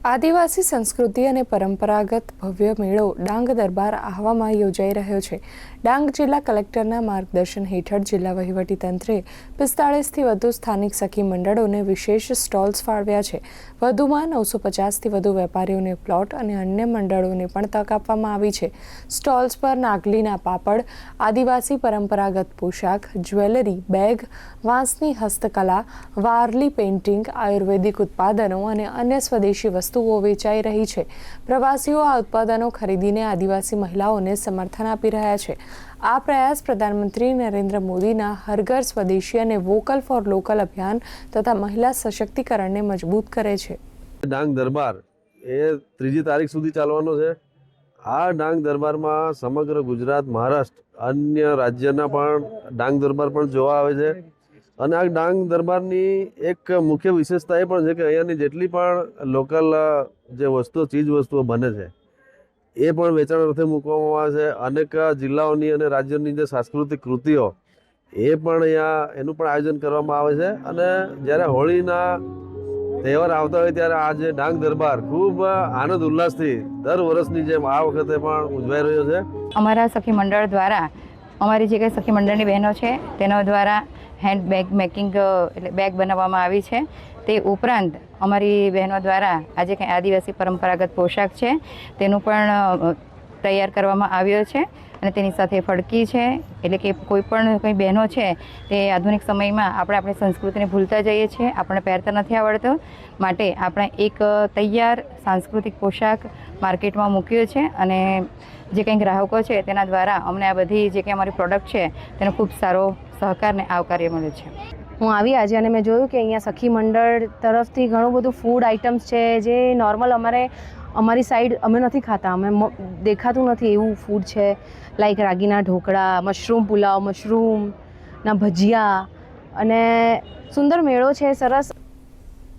આદિવાસી સંસ્કૃતિ અને પરંપરાગત ભવ્ય મેળો ડાંગ દરબાર આહવામાં યોજાઈ રહ્યો છે। ડાંગ જિલ્લા કલેક્ટરના માર્ગદર્શન હેઠળ જિલ્લા વહીવટીતંત્રે 45થી વધુ સ્થાનિક સખી મંડળોને વિશેષ સ્ટોલ્સ ફાળવ્યા છે। વધુમાં 950થી વધુ વેપારીઓને પ્લોટ અને અન્ય મંડળોને પણ તક આપવામાં આવી છે। સ્ટોલ્સ પર નાગલીના પાપડ, આદિવાસી પરંપરાગત પોશાક, જ્વેલરી, બેગ, વાંસની હસ્તકલા, વારલી પેઇન્ટિંગ, આયુર્વેદિક ઉત્પાદનો અને અન્ય સ્વદેશી વસ્તુઓ વેચાઈ રહી છે। પ્રવાસીઓ આ ઉત્પાદનો ખરીદીને આદિવાસી મહિલાઓને સમર્થન આપી રહ્યા છે। આ પ્રયાસ પ્રધાનમંત્રી નરેન્દ્ર મોદીના હર ઘર સ્વદેશી અને વોકલ ફોર લોકલ અભિયાન તથા મહિલા સશક્તિકરણને મજબૂત કરે છે। ડાંગ દરબાર એ 3જી તારીખ સુધી ચાલવાનો છે। આ ડાંગ દરબારમાં સમગ્ર ગુજરાત, મહારાષ્ટ્ર, અન્ય રાજ્યના પણ ડાંગ દરબાર પણ જોવા આવે છે। અને આ ડાંગ દરબારની એક મુખ્ય વિશેષતા એ પણ છે કે અહીંયાની જેટલી પણ લોકલ જે વસ્તુઓ, ચીજ વસ્તુઓ બને છે એ પણ વેચાણ અર્થે મૂકવામાં આવે છે। અનેક જિલ્લાઓની અને રાજ્યોની જે સાંસ્કૃતિક કૃતિઓ એ પણ અહીંયા એનું પણ આયોજન કરવામાં આવે છે। અને જ્યારે હોળીના તહેવાર આવતા હોય ત્યારે આ જે ડાંગ દરબાર ખૂબ આનંદ ઉલ્લાસથી દર વર્ષની જેમ આ વખતે પણ ઉજવાઈ રહ્યો છે। અમારા સખી મંડળ દ્વારા અમારી જે કંઈ સખી મંડળની બહેનો છે તેના દ્વારા હેન્ડ બેગ મેકિંગ એટલે બેગ બનાવવામાં આવી છે। તે ઉપરાંત અમારી બહેનો દ્વારા આજે કંઈ આદિવાસી પરંપરાગત પોશાક છે તેનું પણ તૈયાર કરવામાં આવ્યો છે। અને તેની સાથે ફડકી છે, એટલે કે કોઈ પણ કંઈ બહેનો છે તે આધુનિક સમયમાં આપણી સંસ્કૃતિને ભૂલતા જઈએ છીએ, આપણને પહેરતા નથી આવડતો, માટે આપણે એક તૈયાર સાંસ્કૃતિક પોશાક માર્કેટમાં મૂક્યો છે। અને જે કંઈ ગ્રાહકો છે તેના દ્વારા અમને આ બધી જે કંઈ અમારી પ્રોડક્ટ છે તેનો ખૂબ સારો સહકાર ને આવકાર્ય મળ્યો છે। હું આવી આજે અને મેં જોયું કે અહીંયા સખી મંડળ તરફથી ઘણું બધું ફૂડ આઇટમ્સ છે જે નોર્મલ અમારી સાઈડ અમે નથી ખાતા, દેખાતું નથી એવું ફૂડ છે। લાઈક રાગીના ઢોકળા, મશરૂમ પુલાવ, મશરૂમના ભજીયા, અને સુંદર મેળો છે, સરસ।